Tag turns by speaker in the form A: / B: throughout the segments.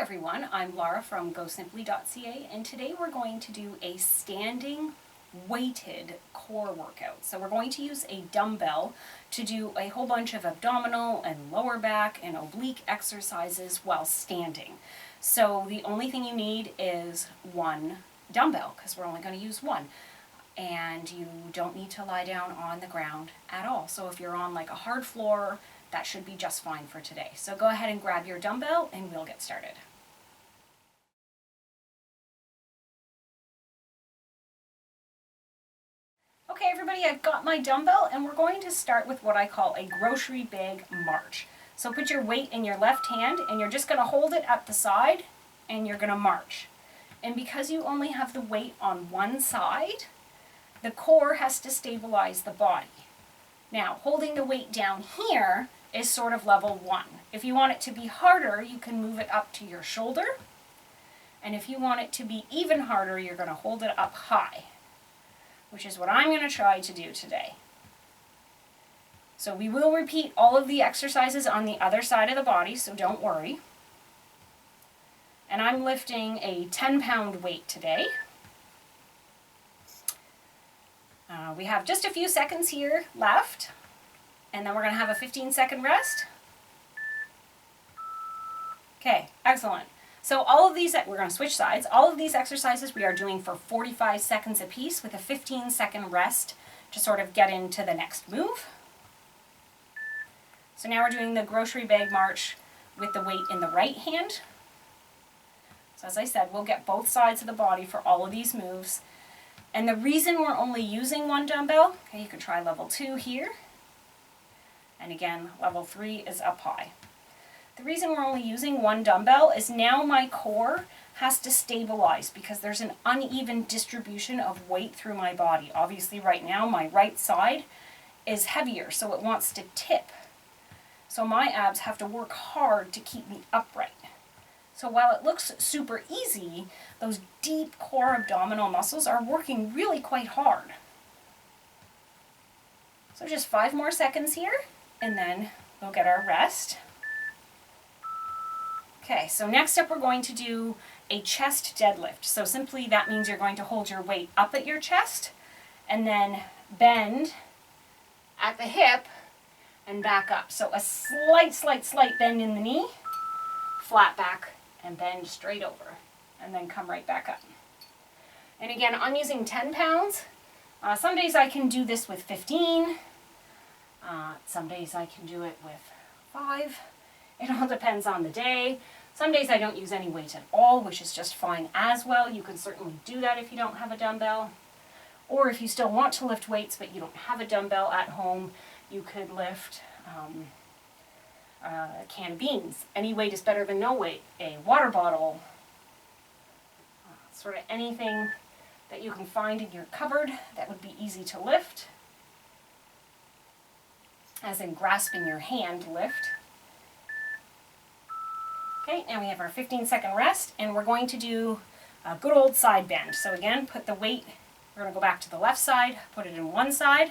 A: everyone, I'm Laura from gosimpli.ca, and today we're going to do a standing weighted core workout. So we're going to use a dumbbell to do a whole bunch of abdominal and lower back and oblique exercises while standing. So the only thing you need is one dumbbell, because we're only going to use one. And you don't need to lie down on the ground at all. So if you're on like a hard floor, that should be just fine for today. So go ahead and grab your dumbbell and we'll get started. Okay everybody, I've got my dumbbell and we're going to start with what I call a grocery bag march. So put your weight in your left hand and you're just going to hold it at the side and you're going to march. And because you only have the weight on one side, the core has to stabilize the body. Now, holding the weight down here is sort of level 1. If you want it to be harder, you can move it up to your shoulder. And if you want it to be even harder, you're going to hold it up high, which is what I'm going to try to do today. So we will repeat all of the exercises on the other side of the body, so don't worry. And I'm lifting a 10-pound weight today. We have just a few seconds here left, and then we're going to have a 15-second rest. Okay, excellent. So all of these, we're going to switch sides. All of these exercises we are doing for 45 seconds apiece with a 15-second rest to sort of get into the next move. So now we're doing the grocery bag march with the weight in the right hand. So as I said, we'll get both sides of the body for all of these moves. And the reason we're only using one dumbbell, okay, you can try level 2 here. And again, level 3 is up high. The reason we're only using one dumbbell is now my core has to stabilize because there's an uneven distribution of weight through my body. Obviously right now my right side is heavier, so it wants to tip. So my abs have to work hard to keep me upright. So while it looks super easy, those deep core abdominal muscles are working really quite hard. So just 5 more seconds here, and then we'll get our rest. Okay, so next up we're going to do a chest deadlift. So simply that means you're going to hold your weight up at your chest, and then bend at the hip and back up. So a slight bend in the knee, flat back, and bend straight over, and then come right back up. And again, I'm using 10 pounds. Some days I can do this with 15. Some days I can do it with 5. It all depends on the day. Some days I don't use any weight at all, which is just fine as well. You can certainly do that if you don't have a dumbbell. Or if you still want to lift weights but you don't have a dumbbell at home, you could lift a can of beans. Any weight is better than no weight. A water bottle, sort of anything that you can find in your cupboard that would be easy to lift, as in grasping your hand lift. Okay, now we have our 15-second rest, and we're going to do a good old side bend. So again, put the weight, we're going to go back to the left side, put it in one side.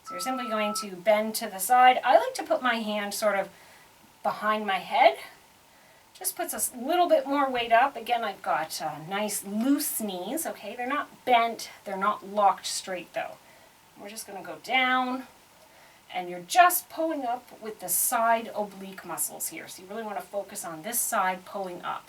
A: So you're simply going to bend to the side. I like to put my hand sort of behind my head. Just puts a little bit more weight up. Again, I've got nice loose knees, okay? They're not bent, they're not locked straight though. We're just going to go down, and you're just pulling up with the side oblique muscles here. So you really want to focus on this side pulling up.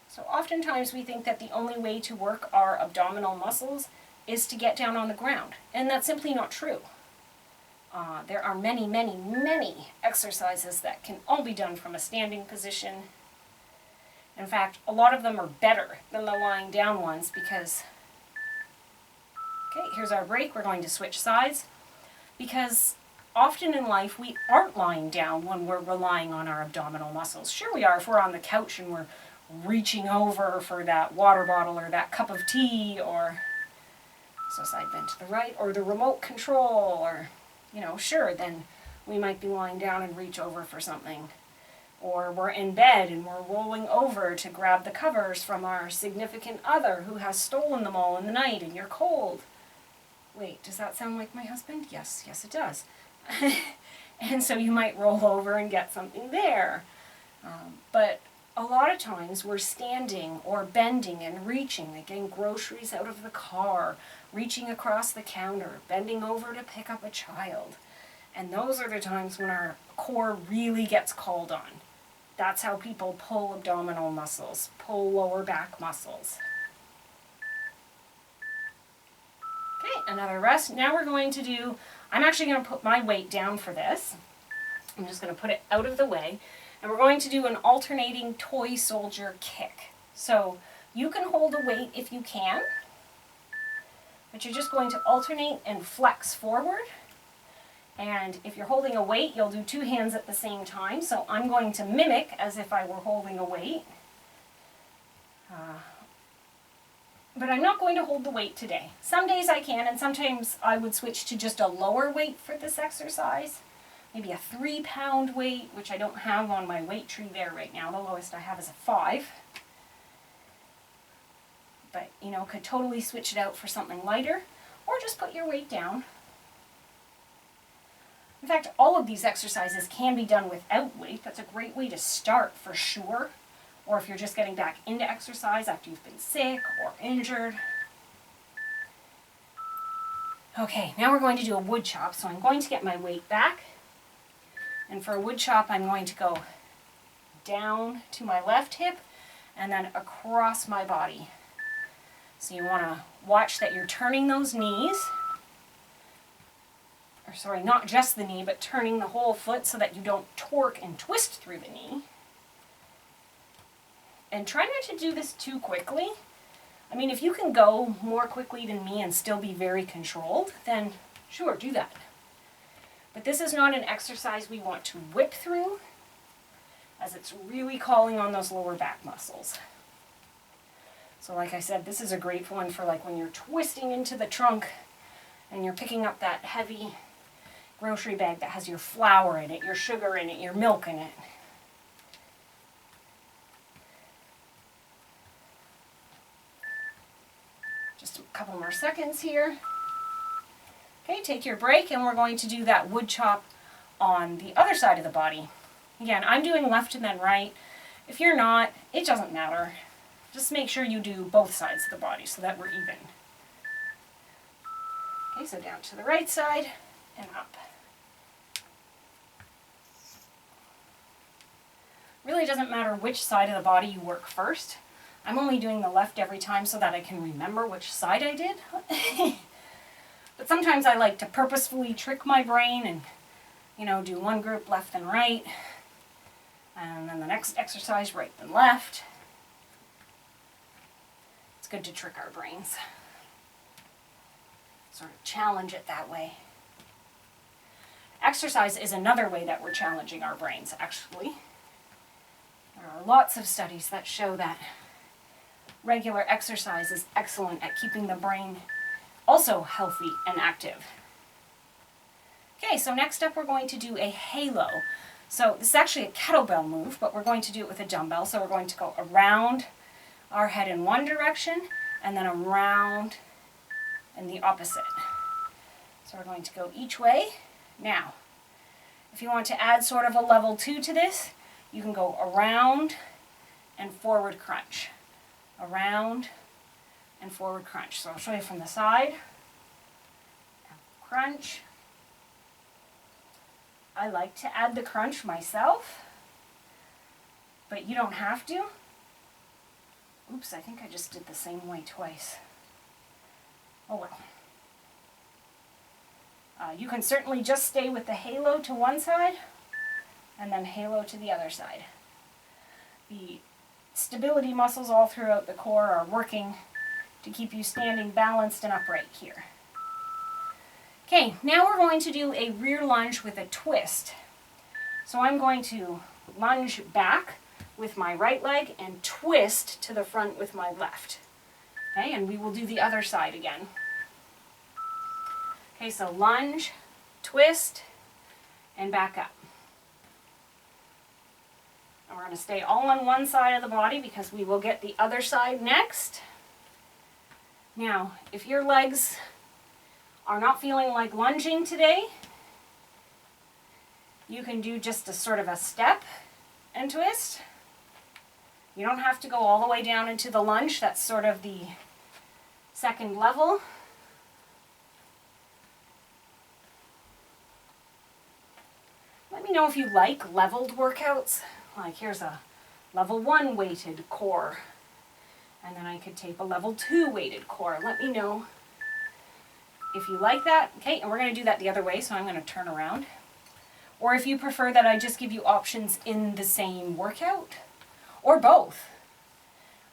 A: So oftentimes we think that the only way to work our abdominal muscles is to get down on the ground, and that's simply not true. There are many exercises that can all be done from a standing position. In fact, a lot of them are better than the lying down ones because, okay, here's our break. We're going to switch sides because often in life we aren't lying down when we're relying on our abdominal muscles. Sure we are if we're on the couch and we're reaching over for that water bottle or that cup of tea, or so side bend to the right, or the remote control, or, you know, sure, then we might be lying down and reach over for something. Or we're in bed and we're rolling over to grab the covers from our significant other who has stolen them all in the night and you're cold. wait, does that sound like my husband? Yes, yes it does. And so you might roll over and get something there. But a lot of times we're standing or bending and reaching, like getting groceries out of the car, reaching across the counter, bending over to pick up a child. And those are the times when our core really gets called on. That's how people pull abdominal muscles, pull lower back muscles. Okay, another rest. Now we're going to do, I'm actually going to put my weight down for this. I'm just going to put it out of the way. And we're going to do an alternating toy soldier kick. So you can hold a weight if you can, but you're just going to alternate and flex forward. And if you're holding a weight, you'll do two hands at the same time. So I'm going to mimic as if I were holding a weight. But I'm not going to hold the weight today. Some days I can, and sometimes I would switch to just a lower weight for this exercise. Maybe a 3-pound weight, which I don't have on my weight tree there right now. The lowest I have is a 5. But, you know, could totally switch it out for something lighter, or just put your weight down. In fact, all of these exercises can be done without weight. That's a great way to start for sure. Or if you're just getting back into exercise after you've been sick or injured. Okay, now we're going to do a wood chop. So I'm going to get my weight back. And for a wood chop, I'm going to go down to my left hip and then across my body. So you want to watch that you're turning those knees. Or sorry, not just the knee, but turning the whole foot so that you don't torque and twist through the knee. And try not to do this too quickly. I mean, if you can go more quickly than me and still be very controlled, then sure, do that. But this is not an exercise we want to whip through, as it's really calling on those lower back muscles. So like I said, this is a great one for like when you're twisting into the trunk and you're picking up that heavy grocery bag that has your flour in it, your sugar in it, your milk in it. Just a couple more seconds here. Okay, take your break and we're going to do that wood chop on the other side of the body. Again, I'm doing left and then right. If you're not, it doesn't matter. Just make sure you do both sides of the body so that we're even. Okay, so down to the right side and up. Really doesn't matter which side of the body you work first. I'm only doing the left every time so that I can remember which side I did. But sometimes I like to purposefully trick my brain and, you know, do one group left and right, and then the next exercise right and left. It's good to trick our brains. Sort of challenge it that way. Exercise is another way that we're challenging our brains, actually. There are lots of studies that show that regular exercise is excellent at keeping the brain also healthy and active. Okay, so next up we're going to do a halo. So this is actually a kettlebell move, but we're going to do it with a dumbbell. So we're going to go around our head in one direction and then around in the opposite. So we're going to go each way. Now, if you want to add sort of a level 2 to this, you can go around and forward crunch. Around and forward crunch. So I'll show you from the side. Crunch. I like to add the crunch myself, but you don't have to. Oops, I think I just did the same way twice. Oh well. You can certainly just stay with the halo to one side and then halo to the other side. The stability muscles all throughout the core are working to keep you standing balanced and upright here. Okay, now we're going to do a rear lunge with a twist. So I'm going to lunge back with my right leg and twist to the front with my left. Okay, and we will do the other side again. Okay, so lunge, twist, and back up. And we're going to stay all on one side of the body because we will get the other side next. Now, if your legs are not feeling like lunging today, you can do just a sort of a step and twist. You don't have to go all the way down into the lunge. That's sort of the second level. Let me know if you like leveled workouts. Like here's a level 1 weighted core. And then I could tape a level 2 weighted core. Let me know if you like that. Okay, and we're going to do that the other way, so I'm going to turn around. Or if you prefer that I just give you options in the same workout, or both.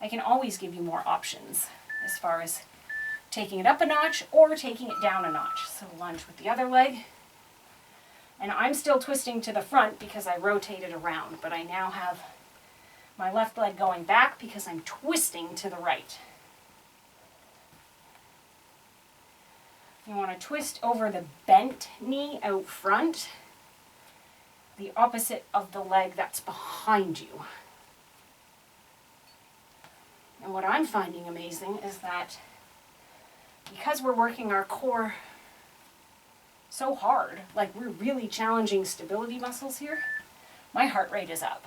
A: I can always give you more options as far as taking it up a notch or taking it down a notch. So lunge with the other leg. And I'm still twisting to the front because I rotated around, but I now have my left leg going back because I'm twisting to the right. You want to twist over the bent knee out front, the opposite of the leg that's behind you. And what I'm finding amazing is that because we're working our core so hard, like we're really challenging stability muscles here, my heart rate is up.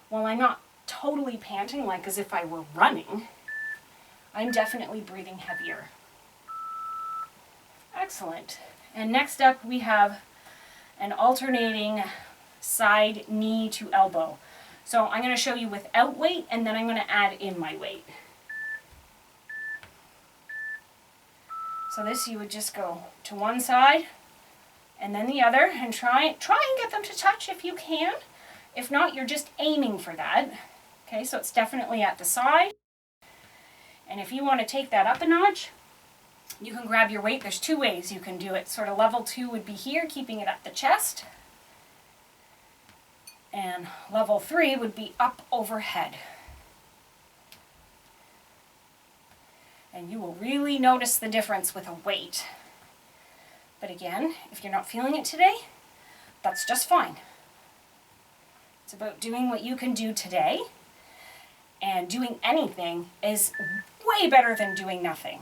A: While I'm not totally panting like as if I were running, I'm definitely breathing heavier. Excellent. And next up we have an alternating side knee to elbow. So I'm going to show you without weight, and then I'm going to add in my weight. So this, you would just go to one side and then the other, and try and get them to touch if you can. If not, you're just aiming for that. Okay, so it's definitely at the side. And if you want to take that up a notch, you can grab your weight. There's 2 ways you can do it. Sort of level 2 would be here, keeping it at the chest. And level 3 would be up overhead. And you will really notice the difference with a weight. But again, if you're not feeling it today, that's just fine. It's about doing what you can do today, and doing anything is way better than doing nothing.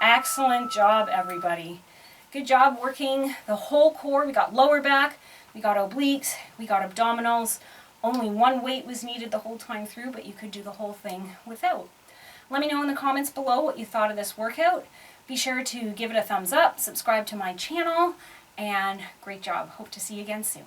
A: Excellent job, everybody. Good job working the whole core. We got lower back, we got obliques, we got abdominals. Only one weight was needed the whole time through, but you could do the whole thing without. Let me know in the comments below what you thought of this workout. Be sure to give it a thumbs up, subscribe to my channel, and great job. Hope to see you again soon.